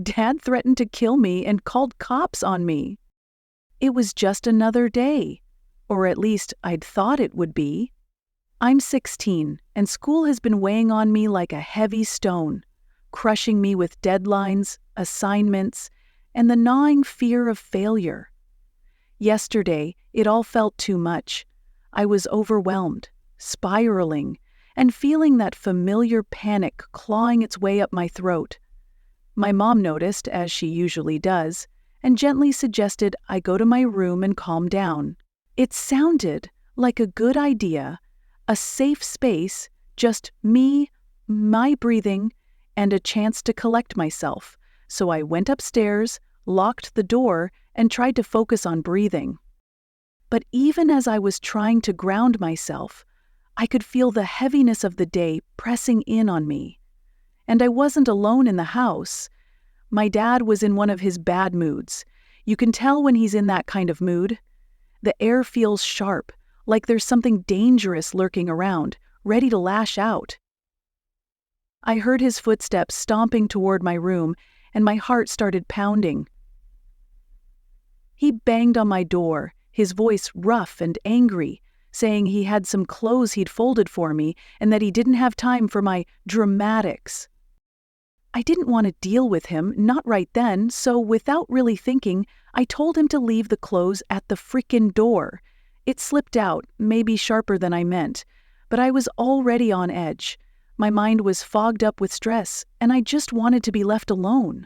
Dad threatened to kill me and called cops on me. It was just another day, or at least I'd thought it would be. I'm 16, and school has been weighing on me like a heavy stone, crushing me with deadlines, assignments, and the gnawing fear of failure. Yesterday, it all felt too much. I was overwhelmed, spiraling, and feeling that familiar panic clawing its way up my throat. My mom noticed, as she usually does, and gently suggested I go to my room and calm down. It sounded like a good idea, a safe space, just me, my breathing, and a chance to collect myself. So I went upstairs, locked the door, and tried to focus on breathing. But even as I was trying to ground myself, I could feel the heaviness of the day pressing in on me. And I wasn't alone in the house. My dad was in one of his bad moods. You can tell when he's in that kind of mood. The air feels sharp, like there's something dangerous lurking around, ready to lash out. I heard his footsteps stomping toward my room, and my heart started pounding. He banged on my door, his voice rough and angry, saying he had some clothes he'd folded for me and that he didn't have time for my dramatics. I didn't want to deal with him, not right then, so without really thinking, I told him to leave the clothes at the frickin' door. It slipped out, maybe sharper than I meant, but I was already on edge. My mind was fogged up with stress, and I just wanted to be left alone.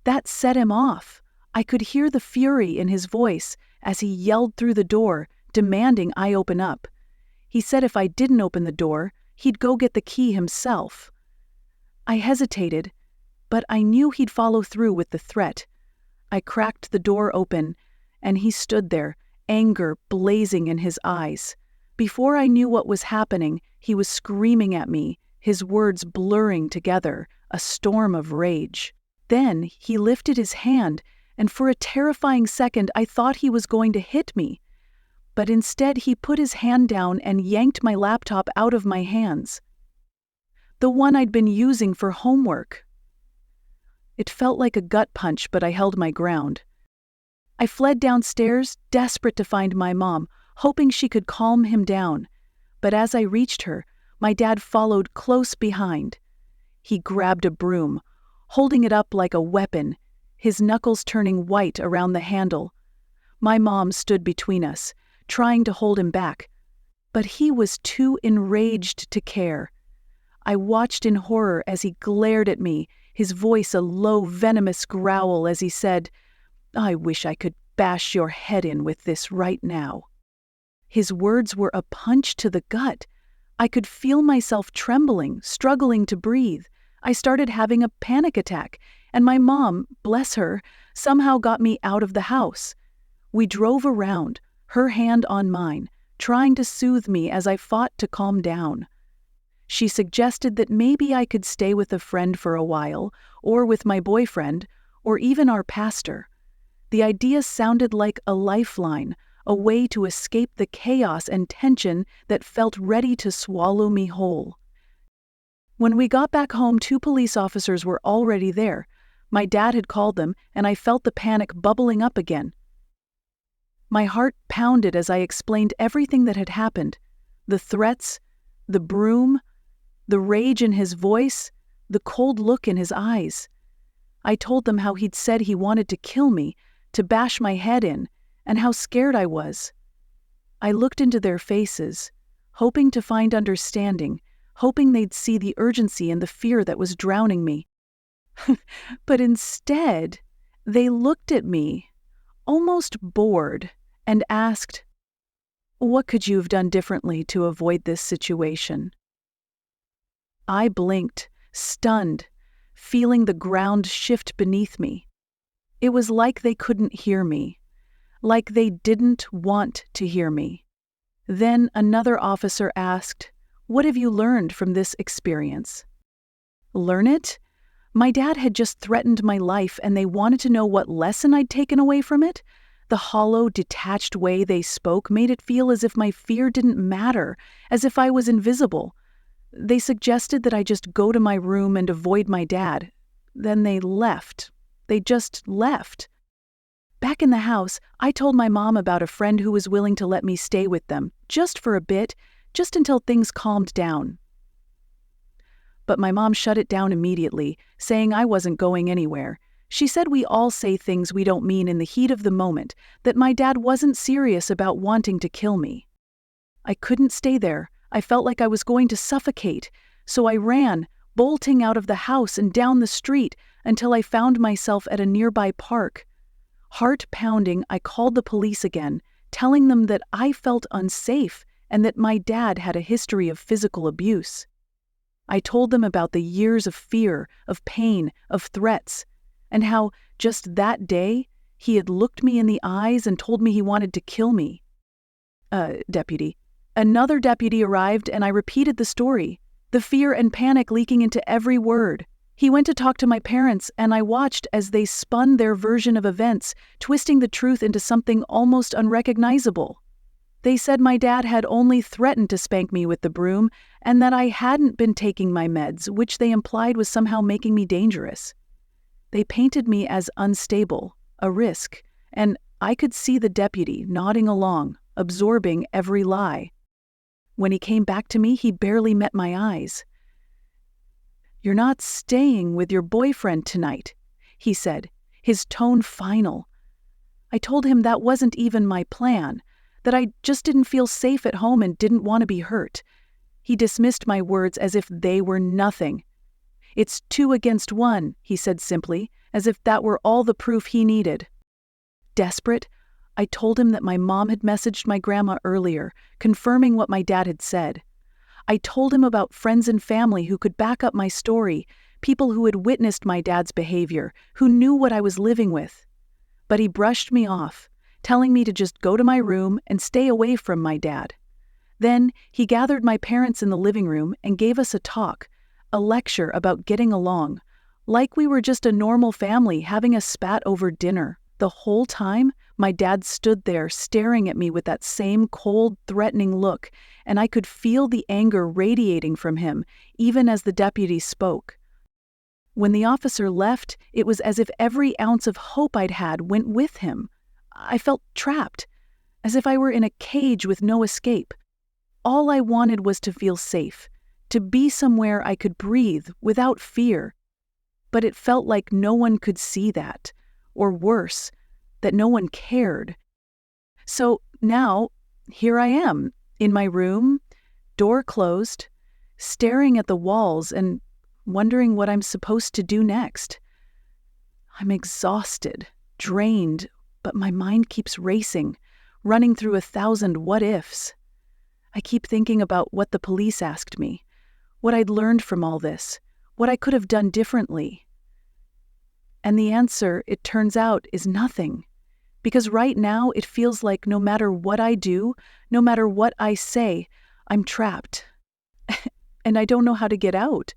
That set him off. I could hear the fury in his voice as he yelled through the door, demanding I open up. He said if I didn't open the door, he'd go get the key himself. I hesitated, but I knew he'd follow through with the threat. I cracked the door open, and he stood there, anger blazing in his eyes. Before I knew what was happening, he was screaming at me, his words blurring together, a storm of rage. Then he lifted his hand, and for a terrifying second I thought he was going to hit me. But instead he put his hand down and yanked my laptop out of my hands. The one I'd been using for homework. It felt like a gut punch, but I held my ground. I fled downstairs, desperate to find my mom, hoping she could calm him down. But as I reached her, my dad followed close behind. He grabbed a broom, holding it up like a weapon, his knuckles turning white around the handle. My mom stood between us, trying to hold him back, but he was too enraged to care. I watched in horror as he glared at me, his voice a low, venomous growl as he said, "I wish I could bash your head in with this right now." His words were a punch to the gut. I could feel myself trembling, struggling to breathe. I started having a panic attack, and my mom, bless her, somehow got me out of the house. We drove around, her hand on mine, trying to soothe me as I fought to calm down. She suggested that maybe I could stay with a friend for a while, or with my boyfriend, or even our pastor. The idea sounded like a lifeline, a way to escape the chaos and tension that felt ready to swallow me whole. When we got back home, 2 police officers were already there. My dad had called them, and I felt the panic bubbling up again. My heart pounded as I explained everything that had happened. The threats, the broom, the rage in his voice, the cold look in his eyes. I told them how he'd said he wanted to kill me, to bash my head in, and how scared I was. I looked into their faces, hoping to find understanding, hoping they'd see the urgency and the fear that was drowning me. But instead, they looked at me, almost bored, and asked, "What could you have done differently to avoid this situation?" I blinked, stunned, feeling the ground shift beneath me. It was like they couldn't hear me, like they didn't want to hear me. Then another officer asked, "What have you learned from this experience?" Learn it? My dad had just threatened my life, and they wanted to know what lesson I'd taken away from it? The hollow, detached way they spoke made it feel as if my fear didn't matter, as if I was invisible. They suggested that I just go to my room and avoid my dad. then they left. They just left. Back in the house, I told my mom about a friend who was willing to let me stay with them, just for a bit, just until things calmed down. But my mom shut it down immediately, saying I wasn't going anywhere. She said we all say things we don't mean in the heat of the moment, that my dad wasn't serious about wanting to kill me. I couldn't stay there. I felt like I was going to suffocate, so I ran, bolting out of the house and down the street until I found myself at a nearby park. Heart pounding, I called the police again, telling them that I felt unsafe and that my dad had a history of physical abuse. I told them about the years of fear, of pain, of threats, and how, just that day, he had looked me in the eyes and told me he wanted to kill me. Deputy. Another deputy arrived and I repeated the story, the fear and panic leaking into every word. He went to talk to my parents and I watched as they spun their version of events, twisting the truth into something almost unrecognizable. They said my dad had only threatened to spank me with the broom and that I hadn't been taking my meds, which they implied was somehow making me dangerous. They painted me as unstable, a risk, and I could see the deputy nodding along, absorbing every lie. When he came back to me, he barely met my eyes. "You're not staying with your boyfriend tonight," he said, his tone final. I told him that wasn't even my plan, that I just didn't feel safe at home and didn't want to be hurt. He dismissed my words as if they were nothing. "It's 2 against 1, he said simply, as if that were all the proof he needed. Desperate, I told him that my mom had messaged my grandma earlier, confirming what my dad had said. I told him about friends and family who could back up my story, people who had witnessed my dad's behavior, who knew what I was living with. But he brushed me off, telling me to just go to my room and stay away from my dad. Then he gathered my parents in the living room and gave us a talk, a lecture about getting along, like we were just a normal family having a spat over dinner. The whole time, my dad stood there staring at me with that same cold, threatening look, and I could feel the anger radiating from him, even as the deputy spoke. When the officer left, it was as if every ounce of hope I'd had went with him. I felt trapped, as if I were in a cage with no escape. All I wanted was to feel safe, to be somewhere I could breathe without fear. But it felt like no one could see that, or worse, that no one cared. So now, here I am, in my room, door closed, staring at the walls and wondering what I'm supposed to do next. I'm exhausted, drained, but my mind keeps racing, running through 1,000 what-ifs. I keep thinking about what the police asked me, what I'd learned from all this, what I could have done differently. And the answer, it turns out, is nothing. Because right now it feels like no matter what I do, no matter what I say, I'm trapped. And I don't know how to get out.